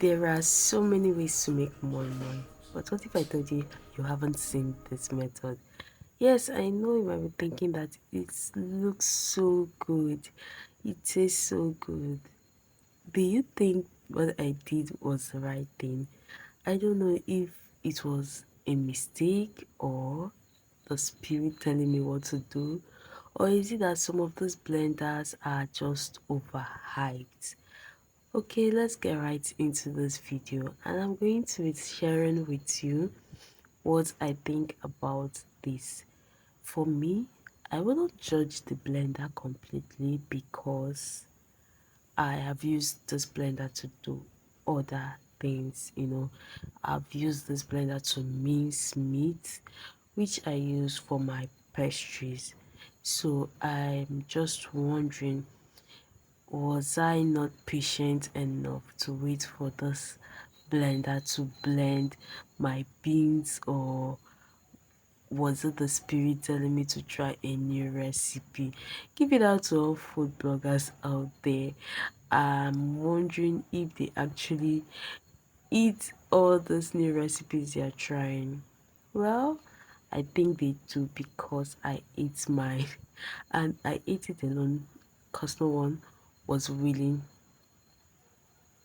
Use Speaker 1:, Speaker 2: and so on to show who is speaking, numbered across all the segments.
Speaker 1: There are so many ways to make more money. But what if I told you you haven't seen this method? Yes, I know you might be thinking that it looks so good. It tastes so good. Do you think what I did was the right thing? I don't know if it was a mistake or the spirit telling me what to do, or is it that some of those blenders are just overhyped? Okay, let's get right into this video, and I'm going to be sharing with you what I think about this. For me, I will not judge the blender completely because I have used this blender to do other things. I've used this blender to mince meat, which I use for my pastries. So I'm just wondering, was I not patient enough to wait for this blender to blend my beans, or was it the spirit telling me to try a new recipe? Give it out to all food bloggers out there. I'm wondering if they actually eat all those new recipes they are trying. Well, I think they do because I ate mine and I ate it alone because no one was willing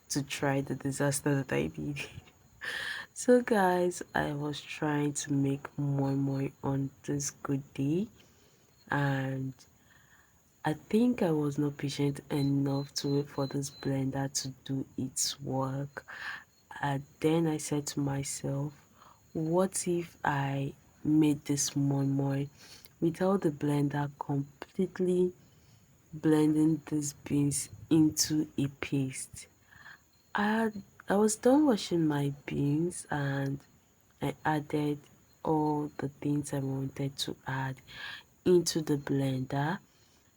Speaker 1: to try the disaster that I did. So guys, I was trying to make more on this good day, and I think I was not patient enough to wait for this blender to do its work. And then I said to myself, what if I made this more without the blender completely blending these beans into a paste? I I was done washing my beans and I added all the things I wanted to add into the blender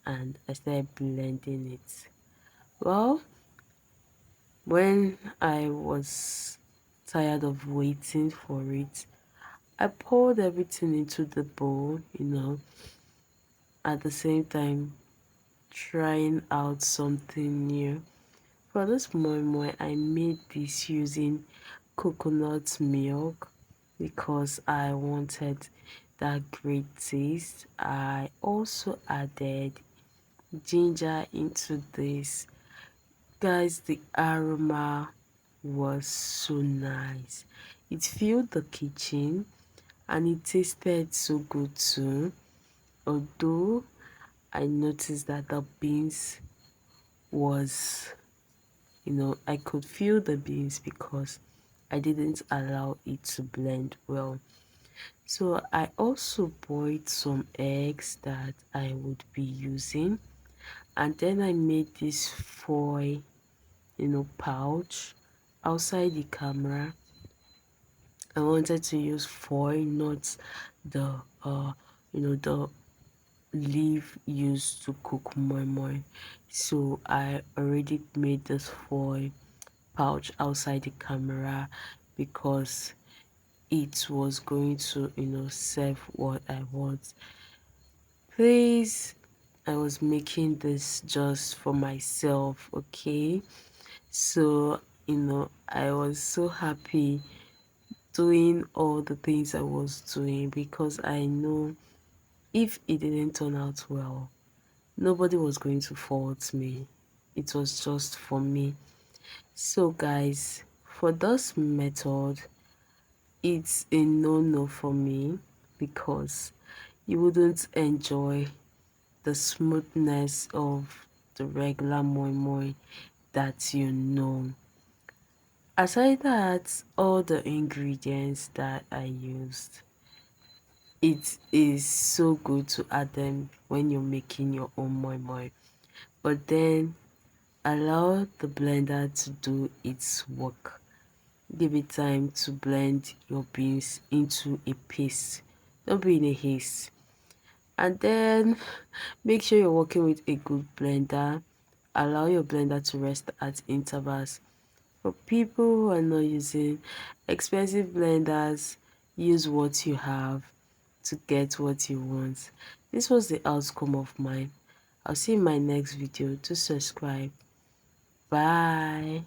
Speaker 1: and I started blending it. Well, when I was tired of waiting for it, I poured everything into the bowl, at the same time trying out something new. For this moi, I made this using coconut milk because I wanted that great taste. I also added ginger into this. Guys, the aroma was so nice. It filled the kitchen and it tasted so good too. Although I noticed that the beans was, I could feel the beans because I didn't allow it to blend well. So I also boiled some eggs that I would be using, and then I made this foil, pouch outside the camera. I wanted to use foil, not the the leaf used to cook moi. So I already made this foil pouch outside the camera because it was going to serve what I want. Please, I was making this just for myself, okay? So I was so happy doing all the things I was doing because I know if it didn't turn out well, nobody was going to fault me. It was just for me. So guys, for this method, it's a no-no for me because you wouldn't enjoy the smoothness of the regular moi that you know. Aside that, all the ingredients that I used, it is so good to add them when you're making your own moi. But then allow the blender to do its work. Give it time to blend your beans into a paste. Don't be in a haste. And then make sure you're working with a good blender. Allow your blender to rest at intervals. For people who are not using expensive blenders, use what you have to get what you want. This was the outcome of mine. I'll see you in my next video. Do subscribe. Bye.